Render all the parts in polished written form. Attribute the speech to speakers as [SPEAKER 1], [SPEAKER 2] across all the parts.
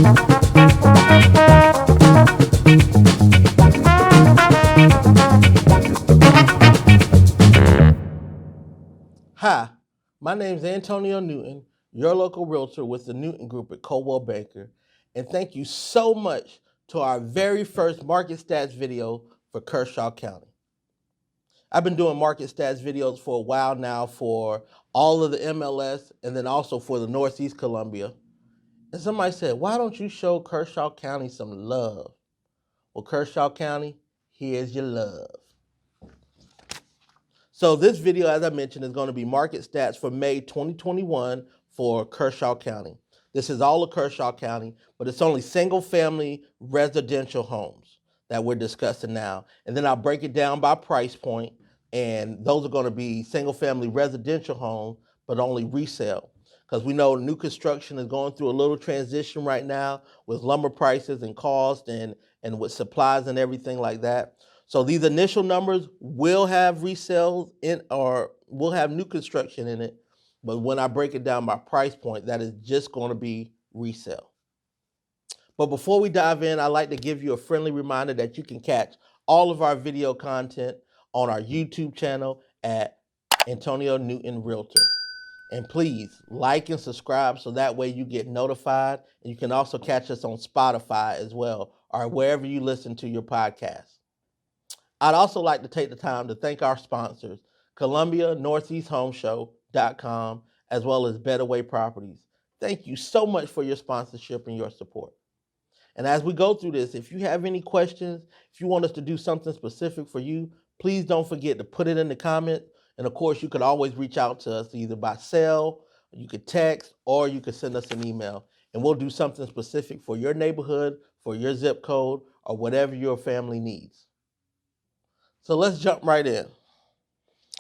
[SPEAKER 1] Hi, my name is Antonio Newton, your local realtor with the Newton Group at Coldwell Banker, and thank you so much to our very first market stats video for Kershaw County. I've been doing market stats videos for a while now for all of the MLS and then also for the Northeast Columbia. And somebody said, why don't you show Kershaw County some love? Well, Kershaw County, here's your love. So this video, as I mentioned, is going to be market stats for May 2021 for Kershaw County. This is all of Kershaw County, but it's only single-family residential homes that we're discussing now. And then I'll break it down by price point, and those are going to be single-family residential homes, but only resale. Because we know new construction is going through a little transition right now with lumber prices and cost and with supplies and everything like that. So these initial numbers will have resales in or will have new construction in it, but when I break it down by price point, that is just going to be resale. But before we dive in, I'd like to give you a friendly reminder that you can catch all of our video content on our YouTube channel at Antonio Newton Realtor. And please like and subscribe so that way you get notified. And you can also catch us on Spotify as well, or wherever you listen to your podcast. I'd also like to take the time to thank our sponsors, Columbia Northeast Home Show.com, as well as Better Way Properties. Thank you so much for your sponsorship and your support. And as we go through this, if you have any questions, if you want us to do something specific for you, please don't forget to put it in the comments. And of course, you could always reach out to us either by cell, you could text, or you could send us an email. And we'll do something specific for your neighborhood, for your zip code, or whatever your family needs. So let's jump right in.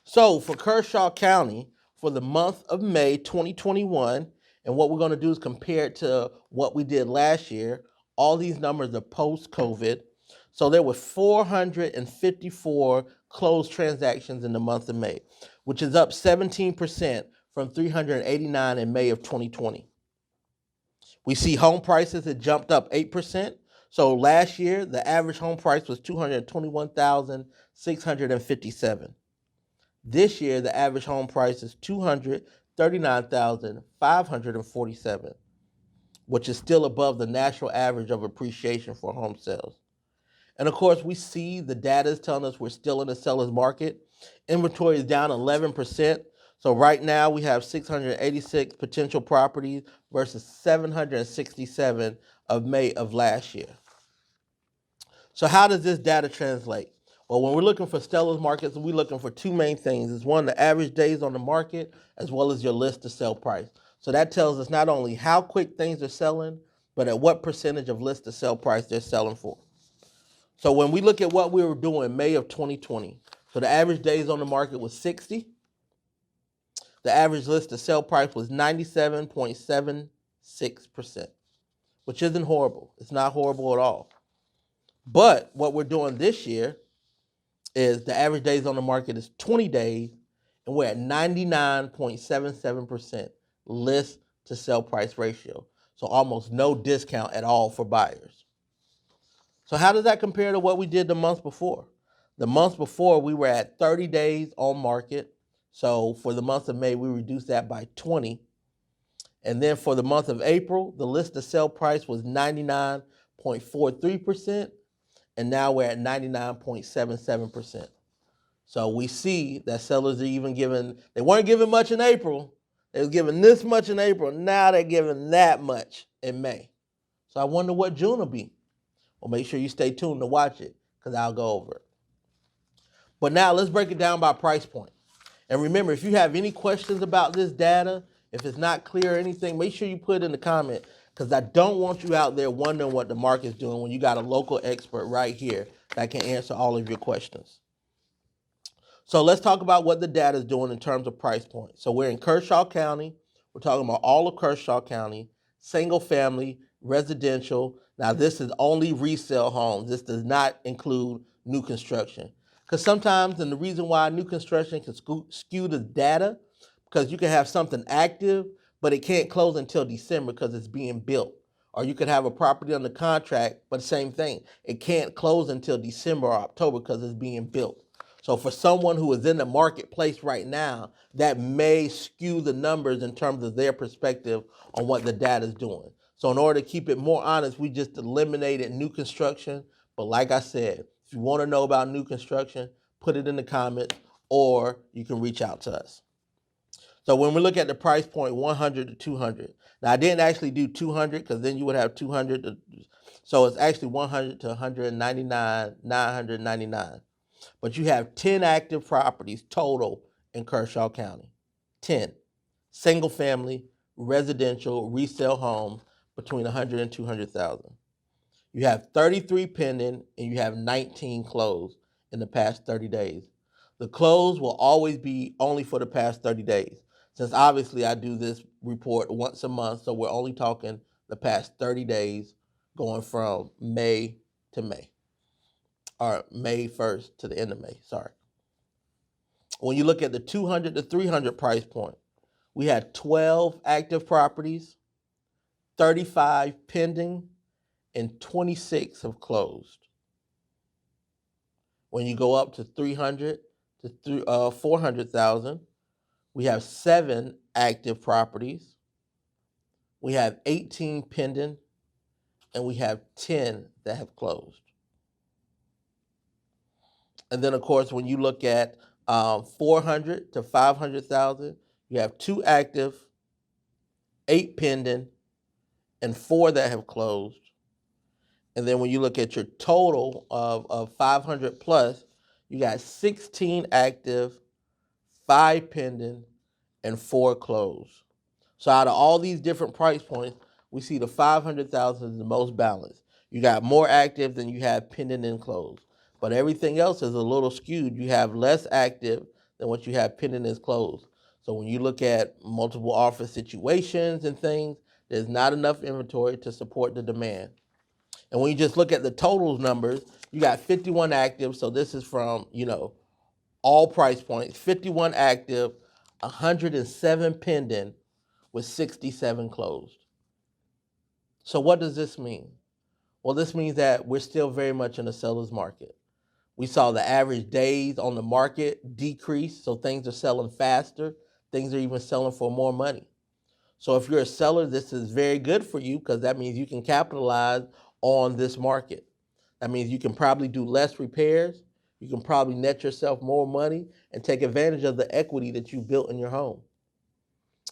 [SPEAKER 1] So for Kershaw County, for the month of May 2021, and what we're going to do is compare it to what we did last year. All these numbers are post-COVID. So there were 454 closed transactions in the month of May, which is up 17% from 389 in May of 2020. We see home prices had jumped up 8%. So last year, the average home price was $221,657. This year, the average home price is $239,547, which is still above the national average of appreciation for home sales. And of course, we see the data is telling us we're still in a seller's market. Inventory is down 11%. So right now, we have 686 potential properties versus 767 of May of last year. So how does this data translate? Well, when we're looking for seller's markets, we're looking for two main things. It's one, the average days on the market, as well as your list to sell price. So that tells us not only how quick things are selling, but at what percentage of list to sell price they're selling for. So when we look at what we were doing May of 2020, so the average days on the market was 60. The average list to sell price was 97.76%, which isn't horrible. It's not horrible at all. But what we're doing this year is the average days on the market is 20 days, and we're at 99.77% list to sell price ratio. So almost no discount at all for buyers. So how does that compare to what we did the month before? The month before, we were at 30 days on market. So for the month of May, we reduced that by 20. And then for the month of April, the list to sell price was 99.43%. And now we're at 99.77%. So we see that sellers are even giving, they weren't giving much in April. They were giving this much in April. Now they're giving that much in May. So I wonder what June will be. Well, make sure you stay tuned to watch it because I'll go over it. But now let's break it down by price point. And remember, if you have any questions about this data, if it's not clear or anything, make sure you put it in the comment because I don't want you out there wondering what the market's doing when you got a local expert right here that can answer all of your questions. So let's talk about what the data is doing in terms of price point. So we're in Kershaw County. We're talking about all of Kershaw County, single family, residential. Now this is only resale homes. This does not include new construction. Because sometimes, and the reason why new construction can skew the data, because you can have something active, but it can't close until December because it's being built. Or you could have a property under contract, but same thing. It can't close until December or October because it's being built. So for someone who is in the marketplace right now, that may skew the numbers in terms of their perspective on what the data is doing. So in order to keep it more honest, we just eliminated new construction. But like I said, if you want to know about new construction, put it in the comments or you can reach out to us. So when we look at the price point 100 to 200, now I didn't actually do 200 because then you would have 200 to, so it's actually 100 to 199, 999. But you have 10 active properties total in Kershaw County. 10 single family, residential, resale homes between 100 and 200,000. You have 33 pending and you have 19 closed in the past 30 days. The close will always be only for the past 30 days. Since obviously I do this report once a month, so we're only talking the past 30 days going from May to May. Or May 1st to the end of May, sorry. When you look at the 200 to 300 price point, we had 12 active properties, 35 pending, and 26 have closed. When you go up to 300 to 400,000, we have 7 active properties, we have 18 pending, and we have 10 that have closed. And then, of course, when you look at 400 to 500,000, you have 2 active, 8 pending, and 4 that have closed. And then when you look at your total of 500 plus, you got 16 active, 5 pending, and 4 closed. So out of all these different price points, we see the 500,000 is the most balanced. You got more active than you have pending and closed. But everything else is a little skewed. You have less active than what you have pending and closed. So when you look at multiple offer situations and things, there's not enough inventory to support the demand. And when you just look at the totals numbers, you got 51 active. So this is from, all price points, 51 active, 107 pending with 67 closed. So what does this mean? Well, this means that we're still very much in a seller's market. We saw the average days on the market decrease, so things are selling faster. Things are even selling for more money. So if you're a seller, this is very good for you because that means you can capitalize on this market. That means you can probably do less repairs. You can probably net yourself more money and take advantage of the equity that you built in your home.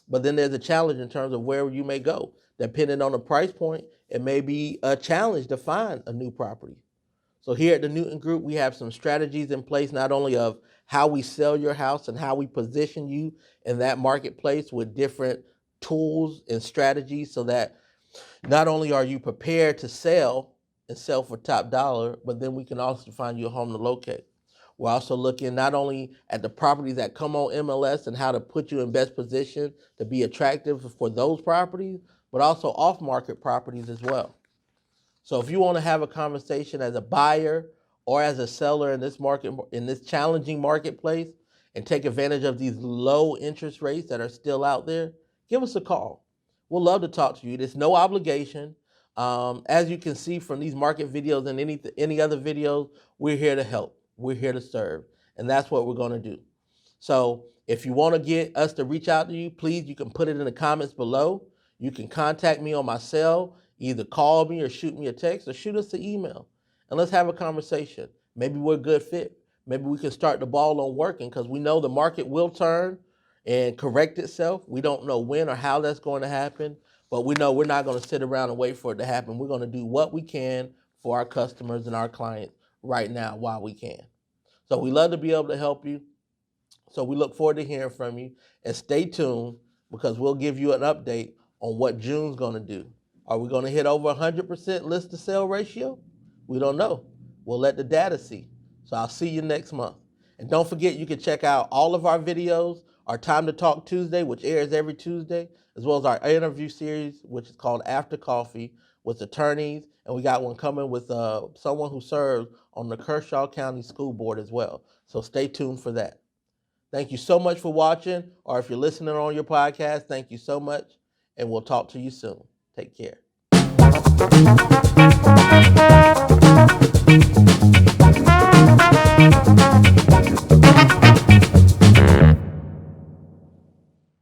[SPEAKER 1] But then there's a challenge in terms of where you may go. Depending on the price point, it may be a challenge to find a new property. So here at the Newton Group, we have some strategies in place, not only of how we sell your house and how we position you in that marketplace with different tools and strategies so that not only are you prepared to sell and sell for top dollar, but then we can also find you a home to locate. We're also looking not only at the properties that come on MLS and how to put you in best position to be attractive for those properties, but also off-market properties as well. So if you want to have a conversation as a buyer or as a seller in this market, in this challenging marketplace, and take advantage of these low interest rates that are still out there, give us a call. We'll love to talk to you. There's no obligation. As you can see from these market videos and any other videos, we're here to help. We're here to serve. And that's what we're going to do. So if you want to get us to reach out to you, please, you can put it in the comments below. You can contact me on my cell, either call me or shoot me a text or shoot us an email. And let's have a conversation. Maybe we're a good fit. Maybe we can start the ball on working because we know the market will turn and correct itself. We don't know when or how that's going to happen, but we know we're not going to sit around and wait for it to happen. We're going to do what we can for our customers and our clients right now while we can. So we love to be able to help you. So we look forward to hearing from you, and stay tuned because we'll give you an update on what June's going to do. Are we going to hit over 100% list to sale ratio? We don't know. We'll let the data see. So I'll see you next month. And don't forget, you can check out all of our videos, our Time to Talk Tuesday, which airs every Tuesday, as well as our interview series, which is called After Coffee with attorneys. And we got one coming with someone who serves on the Kershaw County School Board as well. So stay tuned for that. Thank you so much for watching, or if you're listening on your podcast, thank you so much, and we'll talk to you soon. Take care.